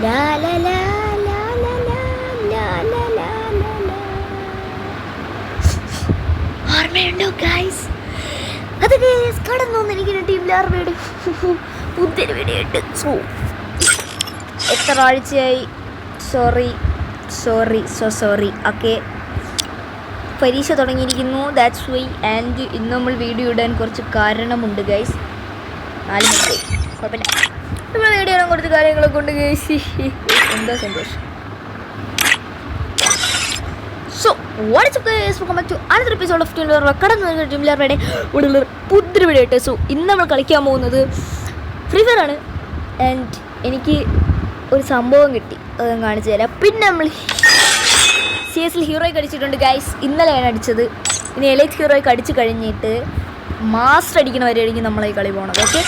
ലാ ലാ ലാ ലാ ലാ ലാ ലാ ലാ ലാ ലാ. ഓർമ്മയുണ്ടോ ഗൈസ്? അത് കടന്നോന്ന് എനിക്ക് ടീം ലാർവയുടെ പുതിയൊരു വീഡിയോ ഇട്ട്. സോ എത്ര ആഴ്ചയായി? Sorry okay. പരീക്ഷ തുടങ്ങിയിരിക്കുന്നു, ദാറ്റ്സ് വൈ. ആൻഡ് ഇന്ന് നമ്മൾ വീഡിയോ ഇടാൻ കുറച്ച് കാരണമുണ്ട് ഗൈസ്. 4 മിനിറ്റ് കുഴപ്പമില്ല, നമ്മൾ വീഡിയോ ഇടാൻ കുറച്ച് കാര്യങ്ങളൊക്കെ ഉണ്ട് ഗൈസ്. എന്താ സന്തോഷം. So what's up guys, welcome back to another episode of Team Larva. Team ലാർവയുടെ പുതിയൊരു വീഡിയോ ഇട്ട്. സോ ഇന്ന് നമ്മൾ കളിക്കാൻ പോകുന്നത് ഫ്രീ ഫയർ ആണ്. ആൻഡ് എനിക്ക് ഒരു സംഭവം കിട്ടി, അത് ഞാൻ കാണിച്ചു തരാം. പിന്നെ നമ്മൾ CS ഹീറോയ്ക്ക് അടിച്ചിട്ടുണ്ട് ഗൈസ്, ഇന്നലെയാണ് അടിച്ചത്. ഇനി എലൈറ്റ് ഹീറോയ്ക്ക് അടിച്ച് കഴിഞ്ഞിട്ട് മാസ്റ്റർ അടിക്കണ വരെയായിരിക്കും നമ്മളെ കളി പോകണത്. ഓക്കെ,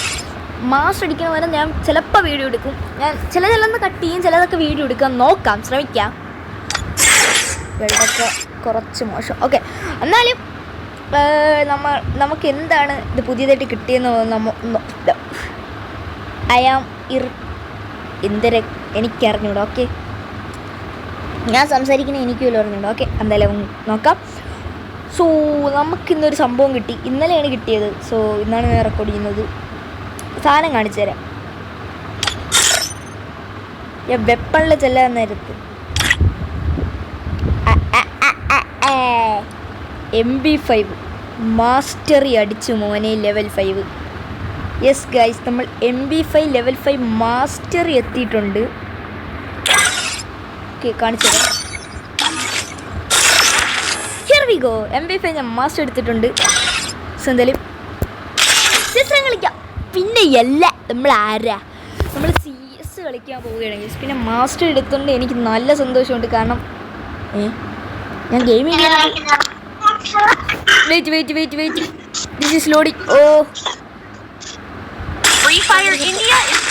മാസ്റ്റർ അടിക്കണ വരെ ഞാൻ ചിലപ്പോൾ വീഡിയോ എടുക്കും. ഞാൻ ചിലതൊന്ന് കട്ട് ചെയ്യും, ചിലതൊക്കെ വീഡിയോ എടുക്കാൻ നോക്കാം, ശ്രമിക്കാം. വെള്ളമൊക്കെ കുറച്ച് മോശം. ഓക്കെ, എന്നാലും നമുക്ക് എന്താണ് ഇത് പുതിയതായിട്ട് കിട്ടിയെന്ന് എനിക്കറിഞ്ഞൂടാ. ഓക്കെ, ഞാൻ സംസാരിക്കുന്നത് എനിക്കുമല്ലോ അറിഞ്ഞൂടാ. ഓക്കെ, എന്തായാലും നോക്കാം. സോ നമുക്കിന്നൊരു സംഭവം കിട്ടി, ഇന്നലെയാണ് കിട്ടിയത്. സോ ഇന്നാണ് ഞാൻ റെക്കോർഡ് ചെയ്യുന്നത്. സാധനം കാണിച്ചു തരാം. ഞാൻ വെപ്പണിൽ ചെല്ലാൻ നേരത്ത് MP5 മാസ്റ്ററി അടിച്ചു മോനെ, ലെവൽ 5. യെസ് ഗൈസ്, നമ്മൾ MP5 ലെവൽ 5 മാസ്റ്ററി എത്തിയിട്ടുണ്ട്. ഓക്കെ, കാണിച്ചു തരാം. Here we go. MP5 ഞാൻ മാസ്റ്റർ എടുത്തിട്ടുണ്ട്. സോ എന്തായാലും ചിത്രം കളിക്കാം. പിന്നെ നമ്മൾ ആരാ, നമ്മൾ CS കളിക്കാൻ പോവുകയാണെങ്കിൽ പിന്നെ മാസ്റ്റർ എടുത്തുകൊണ്ട് എനിക്ക് നല്ല സന്തോഷമുണ്ട്. കാരണം ഞാൻ gaming wait this is loading. ഓ, Free Fire India is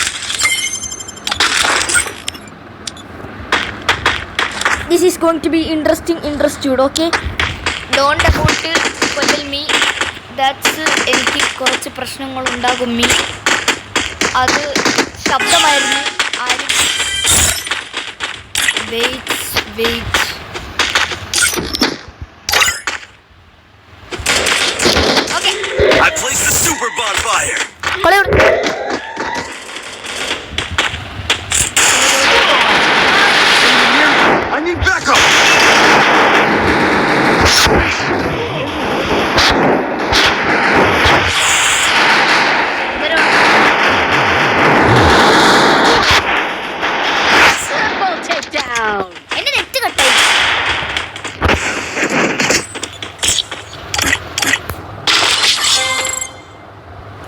this is going to be interested. Okay, don't about tell me that's എനിക്ക് കുറച്ച് പ്രശ്നങ്ങൾ ഉണ്ടാകും. അത് ശബ്ദമായിരുന്നു. ആരും wait okay, I placed the super bonfire. I need backup. Triple takedown. എന്നെ net കട്ടായി.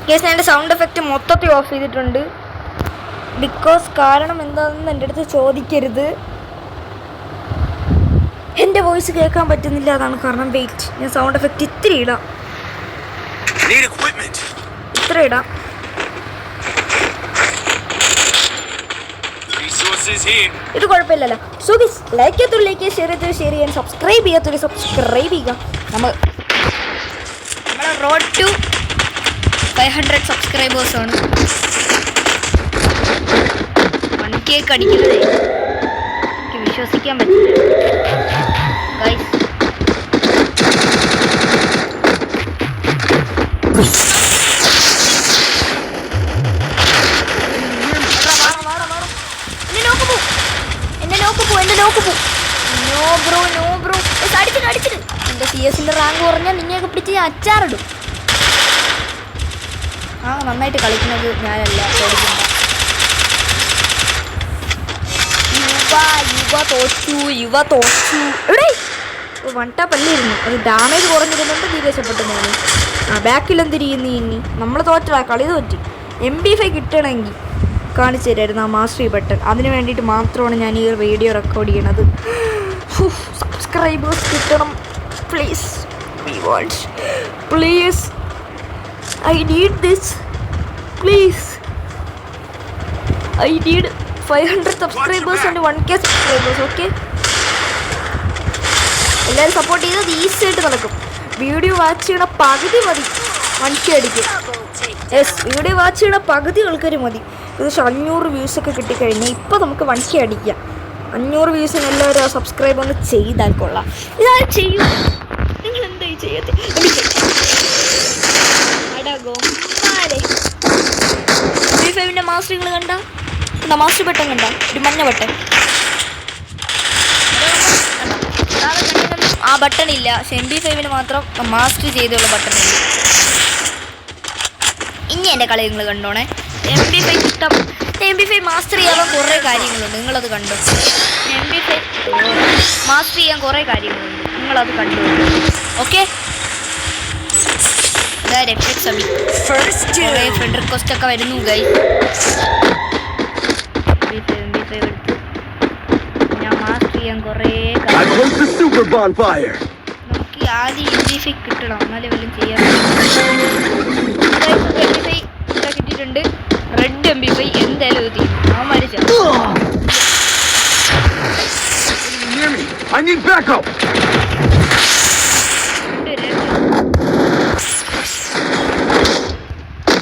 കേസ് ഞാൻ എൻ്റെ സൗണ്ട് എഫക്റ്റ് മൊത്തത്തിൽ ഓഫ് ചെയ്തിട്ടുണ്ട്. ബിക്കോസ് കാരണം എന്താണെന്ന് എൻ്റെ അടുത്ത് ചോദിക്കരുത്. എൻ്റെ വോയിസ് കേൾക്കാൻ പറ്റുന്നില്ല, അതാണ് കാരണം. വെയിറ്റ്, ഞാൻ സൗണ്ട് എഫക്റ്റ് ഇത്ര ഇടാം. ഇത് കുഴപ്പമില്ലല്ലോ. സോ ഗയ്സ്, ലൈക്ക് ചെയ്യാത്തൊരു ഷെയർ ചെയ്യാൻ, സബ്സ്ക്രൈബ് ചെയ്യുക. നമ്മളെ റോഡ് ടു 500 സബ്സ്ക്രൈബേഴ്സ് ആണ്. 1K അടിക്കുന്നത് എനിക്ക് വിശ്വസിക്കാൻ പറ്റില്ല ഗൈസ്. എന്നെ നോക്ക് പോ. No bro. അടിച്ചിട്ട് എൻ്റെ CS റാങ്ക് കുറഞ്ഞാൽ നിന്നെയൊക്കെ പിടിച്ച് ഞാൻ അച്ചാറിടും. നന്നായിട്ട് കളിക്കുന്നത് ഞാനല്ല, പേടിക്കണ്ട. യുവ തോറ്റു. എവിടെ 1 ടാപ്പ് അല്ലായിരുന്നു, അത് ഡാമേജ് കുറഞ്ഞിരുന്നുണ്ട്. നീ രക്ഷപ്പെട്ടു. ഞാൻ ബാക്കിൽ എന്തിരിക്കുന്നു. ഇനി നമ്മൾ തോറ്റാ, കളി തോറ്റി. MP5 കിട്ടണമെങ്കിൽ കാണിച്ചു തരായിരുന്നു ആ മാസ്റ്ററി ബട്ടൺ. അതിന് വേണ്ടിയിട്ട് മാത്രമാണ് ഞാൻ ഈ വീഡിയോ റെക്കോർഡ് ചെയ്യണത്. സബ്സ്ക്രൈബേഴ്സ് കിട്ടണം please. Please, I need this. Please. I need 500 subscribers and 1K subscribers. Okay. എല്ലാവരും സപ്പോർട്ട് ചെയ്തത് ഈസി ആയിട്ട് നടക്കും. വീഡിയോ വാച്ച് ചെയ്യണ പകുതി മതി 1K അടിക്കും. യെസ്, വീഡിയോ വാച്ച് ചെയ്യണ പകുതി ആൾക്കാർ മതി ഏകദേശം 500 വ്യൂസൊക്കെ കിട്ടിക്കഴിഞ്ഞാൽ ഇപ്പോൾ നമുക്ക് 1K അടിക്കാം. 500 വ്യൂസിന് എല്ലാവരും സബ്സ്ക്രൈബ് ഒന്ന് ചെയ്താൽ കൊള്ളാം. ഇതാരും ചെയ്യൂ, നിങ്ങൾ എന്തായി ചെയ്യത്തെ? Free മാസ്റ്റർ നിങ്ങൾ കണ്ട മാസ്റ്റർ ബട്ടൺ കണ്ട, ഒരു മഞ്ഞ ബട്ടൺ. ആ ബട്ടൺ ഇല്ല, പക്ഷെ MB5 മാത്രം മാസ്റ്റർ ചെയ്തുള്ള ബട്ടൺ ഇല്ല. ഇനി എൻ്റെ കളി നിങ്ങൾ കണ്ടോണേ. MB5 ഇഷ്ടം, MB5 മാസ്റ്റർ ചെയ്യാൻ കുറേ കാര്യങ്ങളുണ്ട്, നിങ്ങളത് കണ്ടോ. MB5 മാസ്റ്റർ ചെയ്യാൻ കുറേ കാര്യങ്ങളുണ്ട്, നിങ്ങളത് കണ്ടു. ഓക്കെ, ഫ്രണ്ട് റിക്വസ്റ്റ് ഒക്കെ വരുന്നു ഗൈസ്. ഞാൻ മാസ്റ്റർ ചെയ്യാൻ കുറേ നമുക്ക് ആദ്യം MB5 കിട്ടണം, എന്നാലേ വല്ലതും ചെയ്യാൻ. MB5 കിട്ടിയിട്ടുണ്ട്. റെഡ് MB5 എന്തായാലും ഇത് ചെയ്യും. അവൻ മരിച്ച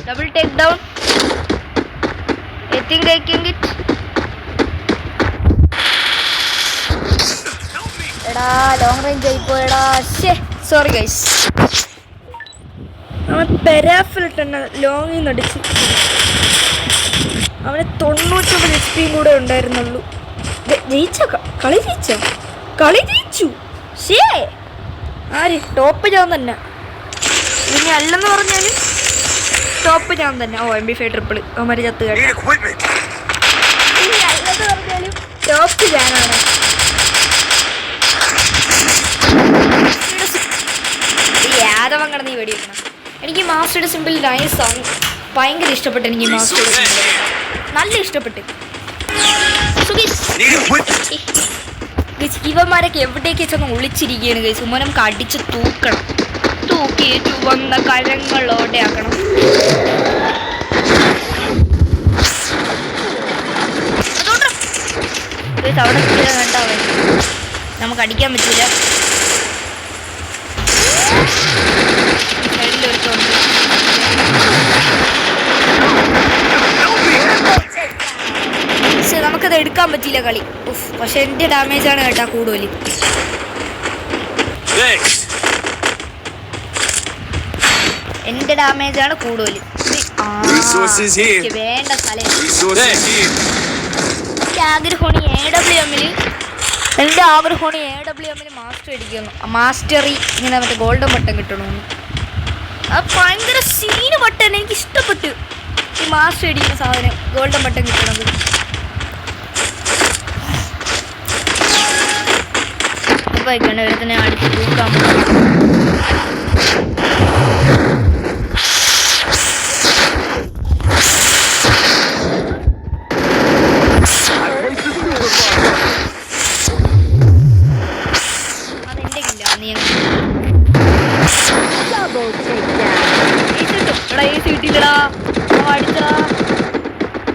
double take down. I think I can get. എടാ ലോങ് റേഞ്ച് ആയിപ്പോയടാ. Sorry guys. അവൻ പെരാഫിലിട്ടെന്നെ ലോങ്ങിൽ നിന്ന് അടിച്ച്. അവന് 99 HP കൂടെ ഉണ്ടായിരുന്നുള്ളൂ. കളി ജയിച്ചു. ആര് ടോപ്പ് ഞാൻ തന്നെ. ഇനി അല്ലെന്ന് പറഞ്ഞാലും ടോപ്പ് ഞാൻ തന്നെ. MB5 ട്രിപ്പിൾ അവന്മാര് ചത്ത് കേട്ടോ. ഇനി അല്ലെന്ന് പറഞ്ഞാലും ടോപ്പ് ഞാനാണ്. യാദവൻ കിടന്ന് ഈ വെടി വെക്കണം. എനിക്ക് മാസ്റ്ററുടെ സിമ്പിൾ നൈസാണ്, ഭയങ്കര ഇഷ്ടപ്പെട്ടു. എനിക്ക് മാസ്റ്ററുടെ സിമ്പിൾ നല്ല ഇഷ്ടപ്പെട്ടു. ഇവന്മാരൊക്കെ എവിടേക്ക് വെച്ചൊന്ന് ഒളിച്ചിരിക്കുകയാണ് ഗൈസ്. ഉമ്മ നമുക്ക് അടിച്ച് തൂക്കണം. തൂക്കി ചുവന്ന കരങ്ങളോടെ ആക്കണം. അവിടെ കണ്ടാവേ നമുക്ക് അടിക്കാൻ പറ്റില്ല. സൈഡിലൊരുത്തുണ്ട്. പക്ഷെ നമുക്കത് എടുക്കാൻ പറ്റിയില്ല കളി. പക്ഷെ എൻ്റെ ഡാമേജാണ് കേട്ടാ കൂടുതൽ. എൻ്റെ ഡാമേജാണ് കൂടുതൽ. വേണ്ട സ്ഥലം എൻ്റെ ആഗ്രഹമാണ് AWM മാസ്റ്റർ അടിക്കുന്നു. മാസ്റ്ററി ഇങ്ങനെ മറ്റേ ഗോൾഡൻ ബട്ടൺ കിട്ടണമെന്ന്. അത് ഭയങ്കര സീന് ബട്ടൺ, എനിക്ക് ഇഷ്ടപ്പെട്ടു ഈ മാസ്റ്റർ അടിക്കുന്ന സാധനം, ഗോൾഡൻ ബട്ടൺ കിട്ടണത്. അപ്പോൾ ഒരുത്തനെ അടിച്ച് തൂക്കാൻ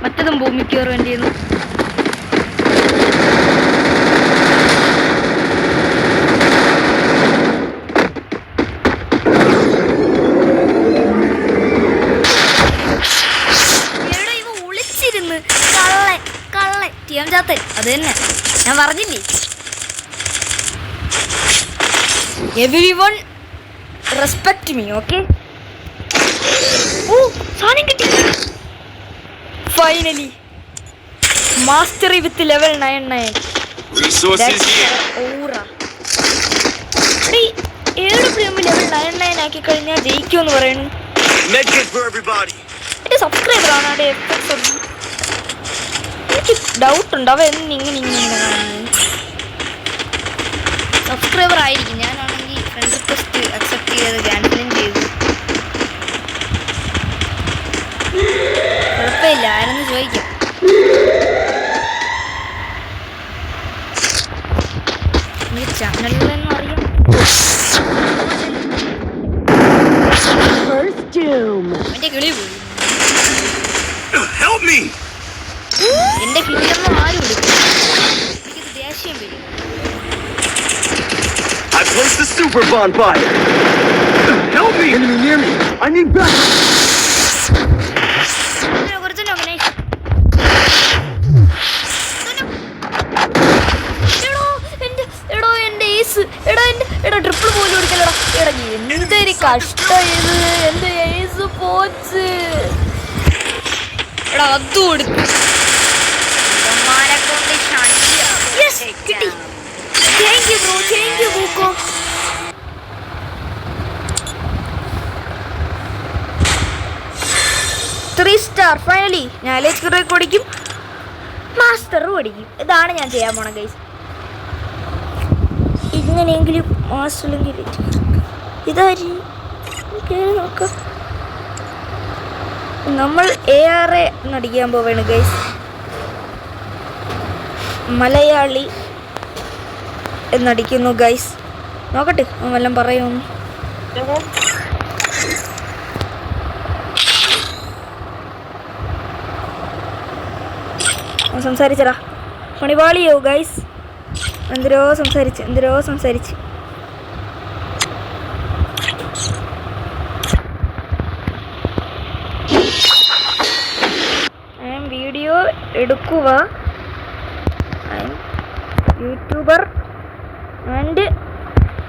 മറ്റതും ഭൂമിക്ക് കയറേണ്ടിയെന്ന്. ഇവ ഒളിച്ചിരുന്ന് കള്ളൻ ടീം ചാത്തൻ. അത് തന്നെ ഞാൻ പറഞ്ഞില്ലേ. Everyone respect me. ഓക്കെ, സാധനം കിട്ടി ഫൈനലി. മാസ്റ്ററി വിത്ത് ലെവൽ 99. AWM ലെവൽ 99 ആക്കി കഴിഞ്ഞാൽ ജയിക്കുമെന്ന് പറയുന്നു. എൻ്റെ സബ്സ്ക്രൈബറാണ് അവിടെ. എനിക്ക് ഡൗട്ടുണ്ട് അവ ഇങ്ങനെ സബ്സ്ക്രൈബർ ആയിരിക്കും. ഞാനാണെങ്കിൽ ഫ്രണ്ട് റിക്വസ്റ്റ് അക്സെപ്റ്റ് ചെയ്ത് ക്യാൻസലും ചെയ്തു. കുഴപ്പമില്ല, ആരെന്ന് ചോദിക്കാം. ഈ ചാനലിലെന്ന് അറിയാം. എന്റെ കിളി പോയി. എന്റെ കിളിയൊന്നും ആരും എടുക്കും. എനിക്കിത് ദേഷ്യം വരും. I placed the super bonfire. Help me! Enemy near me. I need backup. കഷ്ടം ഇത്, എന്റെ ഏസ് പോച്ച്. എടാ അത് കൊടുത്തു. കിട്ടി. Thank you bro, thank you ബൂക്കോ. Three star finally. ഞാൻ ലെക്ചർ പഠിക്കും, മാസ്റ്റർ പഠിക്കും. ഇതാണ് ഞാൻ ചെയ്യാൻ പോണ ഗൈസ്. ഇങ്ങനെയെങ്കിലും മാസ്റ്ററിലെങ്കിൽ ഇതാര് കേറി നോക്കാം. നമ്മൾ AR നടിക്കാൻ പോവാണ് ഗൈസ്. മലയാളി എന്നടിക്കുന്നു ഗൈസ്. നോക്കട്ടെ വല്ലതും പറയുന്നു. സംസാരിച്ചടാ പണിപാളിയോ ഗൈസ്. എന്തിരോ സംസാരിച്ച് വീഡിയോ എടുക്കുക. യൂട്യൂബർ ആൻഡ്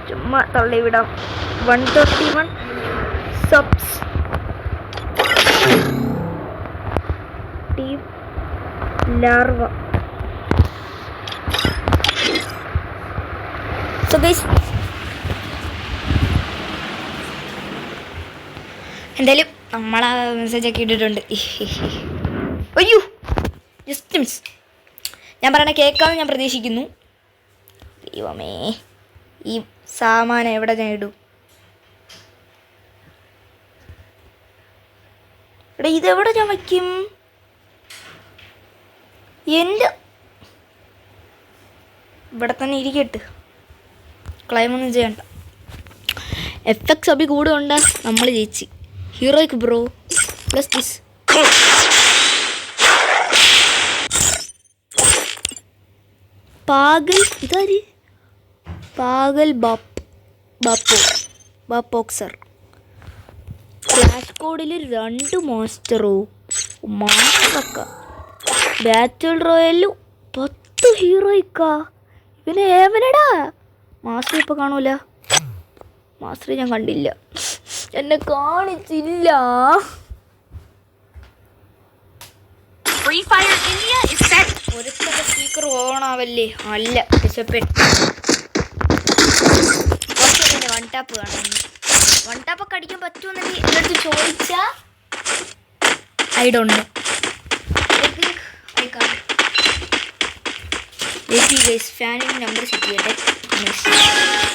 ചുമ്മാ തള്ളിവിടാം. 131 subs. Team larva. So guys എന്തായാലും നമ്മളാ മെസ്സേജൊക്കെ ഇട്ടിട്ടുണ്ട്. അയ്യോ ജസ്റ്റ് മിസ്. ഞാൻ പറയണ കേൾക്കാമെന്ന് ഞാൻ പ്രതീക്ഷിക്കുന്നു. ദൈവമേ, ഈ സാമാനം എവിടെ ഞാൻ ഇടും? എടാ ഇതെവിടെ ഞാൻ വയ്ക്കും? എൻ്റെ ഇവിടെ തന്നെ ഇരിക്കട്ട്, ക്ലൈമൊന്നും ചെയ്യണ്ട. FX അഭി കൂടെ ഉണ്ടാ നമ്മൾ ജയിച്ച്. ഹീറോയ്ക്ക് ബ്രോ പ്ലസ് ദിസ്. പാഗൽ ഇതാര്? പാഗൽ ബാപ്പോക്സർ. ഫ്ലാഷ് കോഡിൽ 2 മാസ്റ്ററോ മാസ്റ്ററൊക്കെ. ബാറ്റിൽ റോയലും 10 ഹീറോയ്ക്കാ. ഇവനെ ഏവനടാ മാസ്റ്റർ. ഇപ്പോൾ കാണൂല മാസ്റ്റർ, ഞാൻ കണ്ടില്ല, എന്നെ കാണിച്ചില്ല. ഒരുത്തരുടെ സ്പീക്കർ ഓണാവല്ലേ? അല്ല ഡിസപ്പെട്ട്. വൺ ടാപ്പ് കാണുന്നു. വൺ ടാപ്പൊക്കെ അടിക്കാൻ പറ്റുമെന്നൊക്കെ എൻ്റെ അടുത്ത് ചോദിച്ചാ ഐ ഡോണ്ട് നോ. ഫാനിൻ്റെ നമ്പർ സെറ്റ് ചെയ്യട്ടെ.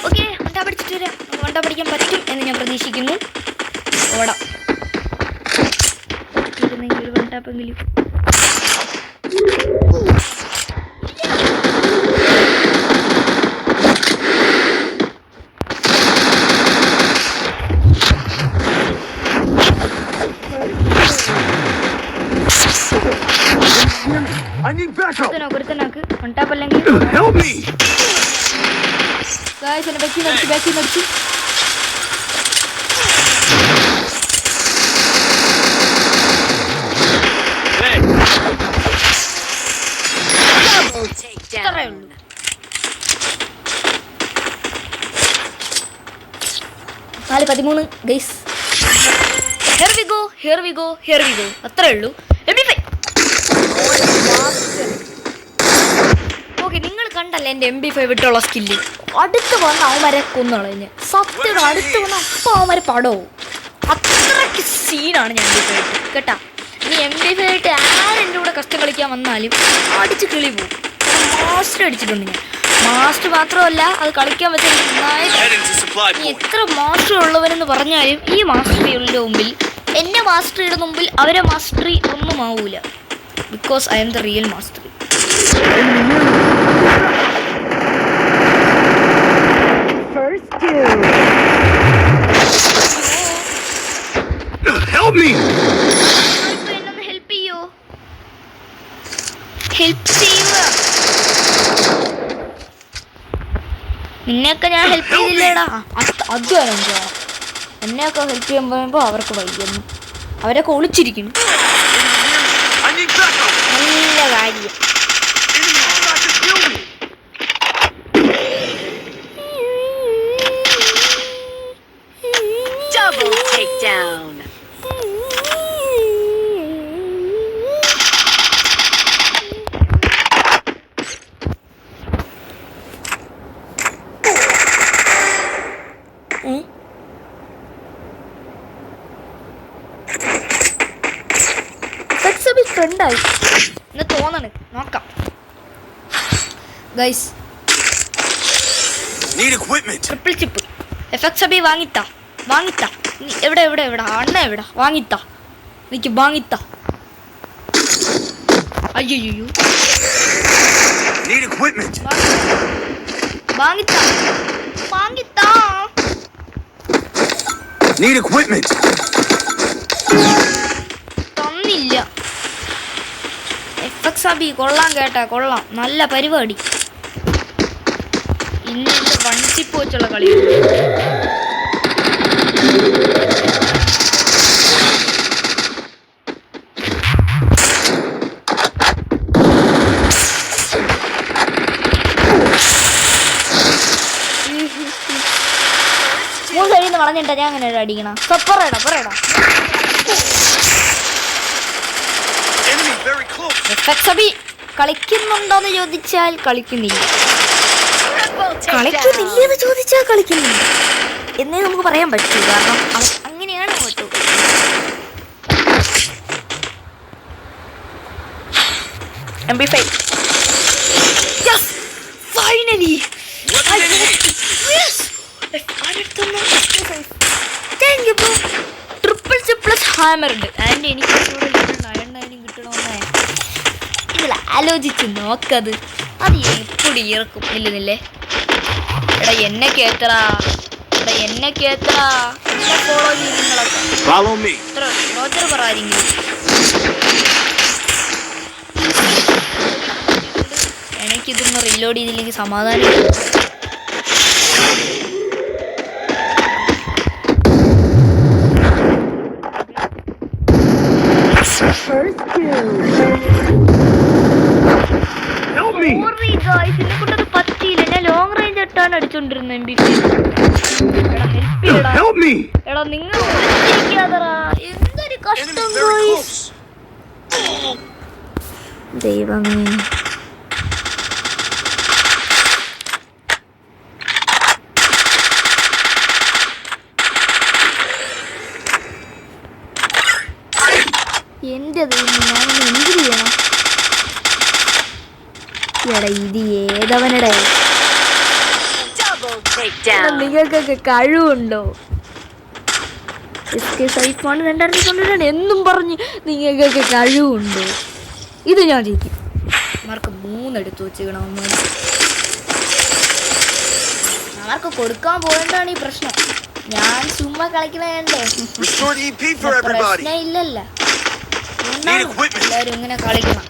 ഓക്കെ, വൺ ടാപ്പ് അടിച്ചിട്ട് വരാം. വൺ ടാപ്പ് അടിക്കാൻ പറ്റും എന്ന് ഞാൻ പ്രതീക്ഷിക്കുന്നു. ഓടാം. ഒരു വൺ ടാപ്പെങ്കിലും. ഒരുത്തനാക്ക് വൺ ടാപ്പ് അല്ലെങ്കിൽ ബാക്കി നടിച്ചു. ഇത്രയേ ഉള്ളൂ. നാല് 13 ഗൈസ്. Here we go. അത്രേ ഉള്ളൂ. ഓക്കെ, നിങ്ങൾ കണ്ടല്ലേ എൻ്റെ MP5 വിട്ടുള്ള സ്കില്ല്. അടുത്ത് വന്ന് അവന്മാരെ കൊന്നുകളഞ്ഞ്. സത്യം അടുത്ത് വന്ന് അപ്പം അവന്മാരെ പടവും. അത്രയ്ക്ക് സീനാണ് ഞാൻ MP5 കേട്ടാ. ഇനി MP5 ആരെൻ്റെ കൂടെ കഷ്ടം കളിക്കാൻ വന്നാലും അടിച്ച് കിളി പോകും. മാസ്റ്റർ അടിച്ചിട്ടുണ്ട് ഞാൻ. മാസ്റ്റർ മാത്രമല്ല, അത് കളിക്കാൻ പറ്റുന്ന എത്ര മാസ്റ്റർ ഉള്ളവരെന്ന് പറഞ്ഞാലും ഈ മാസ്റ്ററിയുടെ മുമ്പിൽ, എൻ്റെ മാസ്റ്ററിയുടെ മുമ്പിൽ അവരെ മാസ്റ്ററി ഒന്നും ആവൂല. Because I M the real master. എന്നൊന്ന് ഹെൽപ്പ് ചെയ്യോ? ഹെൽപ്പ് ചെയ്യുക. നിന്നെയൊക്കെ ഞാൻ ഹെൽപ്പ് ചെയ്തില്ലേടാ. അത് വേണം. എന്നെയൊക്കെ ഹെൽപ്പ് ചെയ്യാൻ പറയുമ്പോൾ അവർക്ക് വൈകുന്നു. അവരൊക്കെ ഒളിച്ചിരിക്കുന്നു. നല്ല കാര്യം. ഉണ്ടായി എന്ന് തോന്നണ്. നോക്കാം ഗൈസ്. Triple chip എഫക്സ് Abi വാങ്ങിത്താ. എവിടെ അണ്ണ എവിടെ വാങ്ങിത്താ. എനിക്ക് വാങ്ങിത്താ. അയ്യോ വാങ്ങിത്താ. തന്നില്ല. എഫക്സ് അബി കൊള്ളാം കേട്ടാ, കൊള്ളാം. നല്ല പരിപാടി. ഇന്ന് എന്റെ വൺസിപ്പ് വെച്ചുള്ള കളിയാണ്. മൂന്ന് വളഞ്ഞിട്ടാ ഞാൻ അങ്ങനെ അടിക്കണം. പറയടാ എഫക്സ് അബി കളിക്കുന്നുണ്ടോന്ന് ചോദിച്ചാൽ കളിക്കുന്നില്ല എന്നേ നമുക്ക് പറയാൻ പറ്റൂ. കാരണം അങ്ങനെയാണ് കേട്ടോ. MP5 finally triple chip plus hammer ഉണ്ട്. ആൻഡ് എനിക്ക് നയണ്ണായാലും കിട്ടണമെന്നേ ഇതിൽ ആലോചിച്ച് നോക്കത്. അത് എപ്പോഴും ഇറക്കും ഇല്ലെന്നില്ലേ. എടാ എന്നെ കേത്തറാ എന്നെ ഫോളോ ചെയ്യും നിങ്ങളൊക്കെ. റോജർ പറ ആരെങ്കിലും. എനിക്കിതൊന്ന് റീലോഡ് ചെയ്തില്ലെങ്കിൽ സമാധാനം. ഇതിനെക്കൊണ്ടത് പറ്റിയില്ല. ഞാൻ ലോങ് റേഞ്ച് ഇട്ടാണ് അടിച്ചോണ്ടിരുന്നത്. എടാ നിങ്ങൾ എന്തൊരു കഷ്ടം ദൈവമേ. എന്റെ ദൈവം, ഞാൻ എന്ത് ചെയ്യണം? എടാ ഇത് ഏതവനടെ? നിങ്ങൾക്കൊക്കെ കഴിവുണ്ടോ? ഐഫോൺ 2092 എന്നും പറഞ്ഞ് നിങ്ങൾക്കൊക്കെ കഴിവുണ്ടോ? ഇത് ഞാൻ ജയിക്കും. മാർക്ക് 3 എടുത്തു വെച്ചിക്കണം. മാർക്ക് കൊടുക്കാൻ പോകണ്ടാണ് ഈ പ്രശ്നം. ഞാൻ ചുമ്മാ കളിക്കണേ പ്രശ്നം ഇല്ലല്ലോ. എല്ലാവരും ഇങ്ങനെ കളിക്കണം.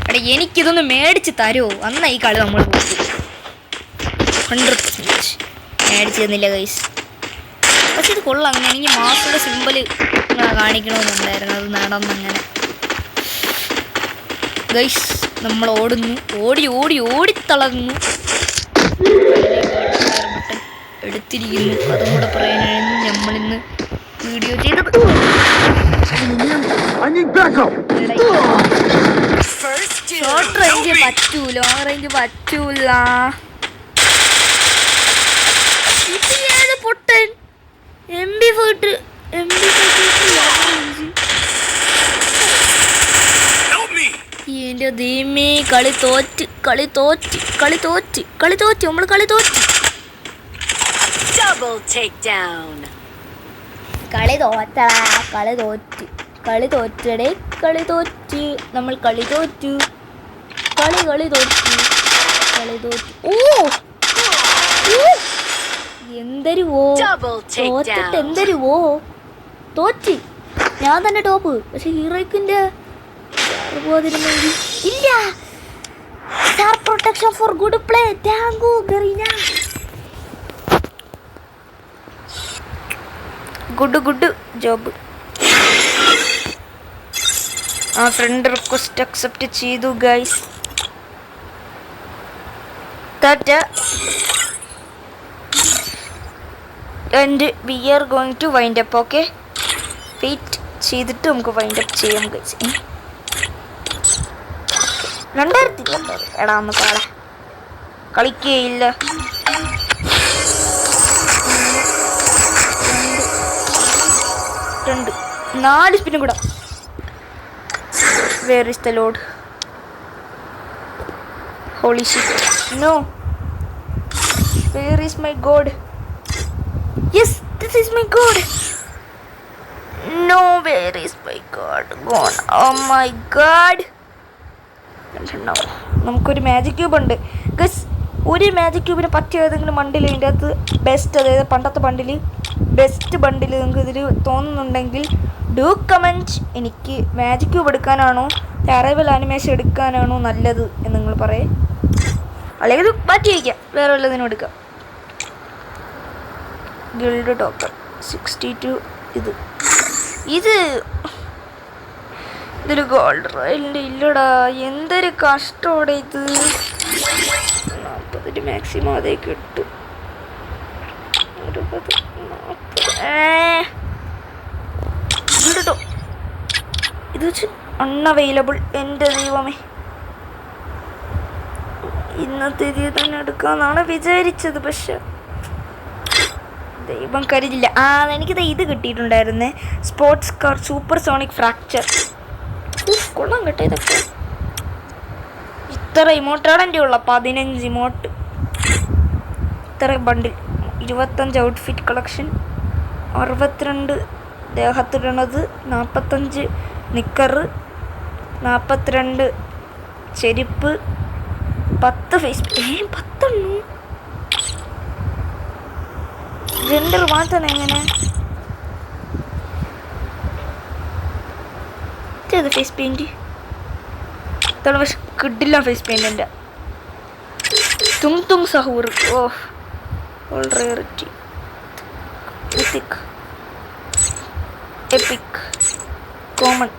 എടാ എനിക്കിതൊന്ന് മേടിച്ച് തരുമോ? അന്നാ ഈ കളി നമ്മൾ 100% മേടിച്ച് തന്നില്ല ഗൈസ്. പക്ഷെ ഇത് കൊള്ളാം. അങ്ങനെ എനിക്ക് മാസയുടെ സിമ്പിള് കാണിക്കണമെന്നുണ്ടായിരുന്നു. അത് നടന്നങ്ങനെ ഗൈസ്. നമ്മൾ ഓടുന്നു, ഓടിത്തളർന്നു. എടുത്തിരിക്കുന്നു. അതും കൂടെ പറയാനായിരുന്നു നമ്മളിന്ന് വീഡിയോ ചെയ്തത്. ഷോർട്ട് റേഞ്ച് പറ്റൂ, ലോങ് റേഞ്ച് പറ്റൂല. ഇത് ഏത് പൊട്ടൻ? MP5 എന്റെ ദൈവമേ. കളി തോറ്റ് നമ്മൾ കളി തോറ്റ്. നമ്മൾ കളി തോറ്റു. ഓ എന്തരുവോ തോറ്റിട്ട് എന്തരുവോ തോറ്റ്. ഞാൻ തന്നെ ടോപ്പ്. പക്ഷെ ഹീറോയ്ക്കിന്റെ ഇല്ല. Star protection for good play. Thank you Garena. Good job. ആ ഫ്രണ്ട് റിക്വസ്റ്റ് അക്സെപ്റ്റ് ചെയ്തു guys. And we are going to wind up. Okay, wait ചെയ്തിട്ട് നമുക്ക് വൈൻഡ് അപ്പ് ചെയ്യാം ഗൈസ്. 2022 എടാ ഒന്ന് കാളെ കളിക്കുകയില്ല. 4 സ്പിന്നും കൂടെ Where is the Lord? Holy shit. No. Where is my God? Yes, this is my God. No, where is my God? Gone. Oh my God. No. നമുക്കൊരു magic cube ഉണ്ട് guess. ഒരു magic ക്യൂബിന് പറ്റിയ ഏതെങ്കിലും ബണ്ടിൽ ഇതിൻ്റെ അകത്ത് ബെസ്റ്റ്, അതായത് പണ്ടത്തെ ബണ്ടിൽ best ബണ്ടിൽ നിങ്ങൾക്ക് ഇതിൽ തോന്നുന്നുണ്ടെങ്കിൽ ഡു കമൻറ്റ്. എനിക്ക് മാജിക് ക്യൂബ് എടുക്കാനാണോ അറൈവൽ ആനിമേഷൻ എടുക്കാനാണോ നല്ലത് എന്ന് നിങ്ങൾ പറയേ. അല്ലെങ്കിൽ ഇത് മാറ്റി വയ്ക്കാം, വേറെ വല്ലതിനും എടുക്കാം. Guild token 62. ഇതൊരു ഗോൾഡ് റോയലിൻ്റെ ഇല്ലടാ. എന്തൊരു കഷ്ടോടെ ഇത്. 40 മാക്സിമം അതേ കിട്ടും. 60, 40 കേട്ടോ. ഇത് വെച്ച് അൺഅവൈലബിൾ. എൻ്റെ ദൈവമേ, ഇന്നത്തെ ഇതിൽ തന്നെ എടുക്കാമെന്നാണ് വിചാരിച്ചത്, പക്ഷെ ദൈവം കരുതില്ല. എനിക്കിത് ഇത് കിട്ടിയിട്ടുണ്ടായിരുന്നേ, sports car supersonic fracture. കൊള്ളാം കേട്ടോ ഇതൊക്കെ. ഇത്ര ഇമോട്ടാണ് എൻ്റെ ഉള്ള 15 ഇമോട്ട്. ഇത്ര ബണ്ടിൽ 25 ഔട്ട്ഫിറ്റ് കളക്ഷൻ, 62 ദേഹത്തിടണത്, 45 നിക്കറ്, 42 ചെരുപ്പ്, 10 ഫേസ് 10 ജെൻഡർ മാറ്റാൻ എങ്ങനെ? ഇത് ഫേസ് പെയിൻറ് ഇതാണ്, പക്ഷെ കിട്ടില്ല ഫേസ് പെയിൻ്റ്. എൻ്റെ തുങ് സഹൂർ. All rarity, mythic, epic, common.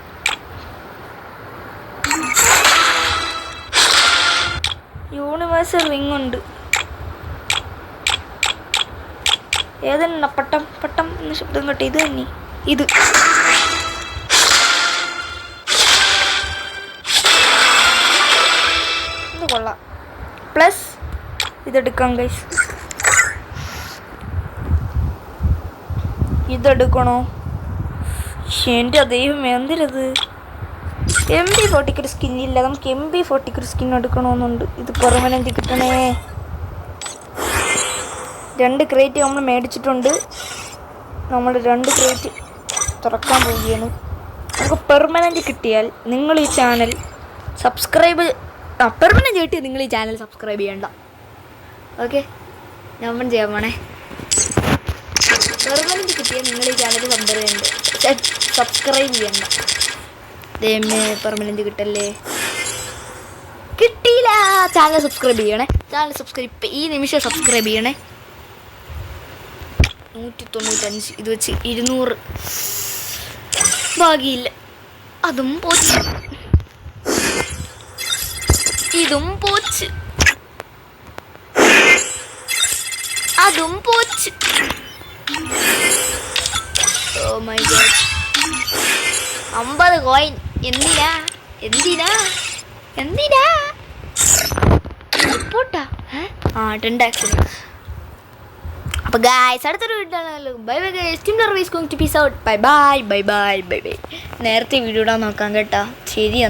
Universal ring ഉണ്ട്. ഏതെണ്ണ പട്ടം പട്ടം എന്ന ശബ്ദം കേട്ടെ. ഇത് തന്നെ, ഇത് കൊള്ളാം. പ്ലസ് ഇതെടുക്കാം ഗൈസ്. ഇതെടുക്കണോ? എൻ്റെ ദൈവം എന്തിനത്? MB40 ഒരു സ്കിന്നില്ല. നമുക്ക് MB40 ഒരു സ്കിൻ എടുക്കണമെന്നുണ്ട്. ഇത് പെർമനൻ്റ് കിട്ടണേ. 2 ക്രേറ്റ് നമ്മൾ മേടിച്ചിട്ടുണ്ട്. നമ്മൾ 2 ക്രേറ്റ് തുറക്കാൻ പോവുകയാണ്. നമുക്ക് പെർമനൻ്റ് കിട്ടിയാൽ നിങ്ങൾ ഈ ചാനൽ സബ്സ്ക്രൈബ് പെർമനൻ്റ് കിട്ടിയാൽ നിങ്ങൾ ഈ ചാനൽ സബ്സ്ക്രൈബ് ചെയ്യണ്ട. ഓക്കെ, ഞാൻ ചെയ്യാൻ പോണേ. പെർമനൻ്റ് കിട്ടിയാൽ നിങ്ങൾ ഈ ചാനൽ സബ്സ്ക്രൈബ് ചെയ്യണ്ട. പെർമനൻ്റ് കിട്ടല്ലേ? കിട്ടിയില്ല. ചാനൽ സബ്സ്ക്രൈബ് ചെയ്യണേ. ചാനൽ സബ്സ്ക്രൈബ് ഈ നിമിഷം സബ്സ്ക്രൈബ് ചെയ്യണേ. 195. ഇത് വെച്ച് 200 ഭാഗ്യമില്ല. അതും പോച്ച്, ഇതും പോച്ച്, അതും പോച്ച്. Oh my God. 50 കോയിൻ. എന്തിനാ റിപ്പോർട്ടാ? 10 ആക്ഷൻ. അപ്പോൾ ഗായ്സ്, അടുത്തൊരു video. Bye bye guys. Team Larva is going to peace out. Bye bye. നേരത്തെ വീഡിയോ ഇടാൻ നോക്കാം കേട്ടോ. ശരി എന്നാൽ.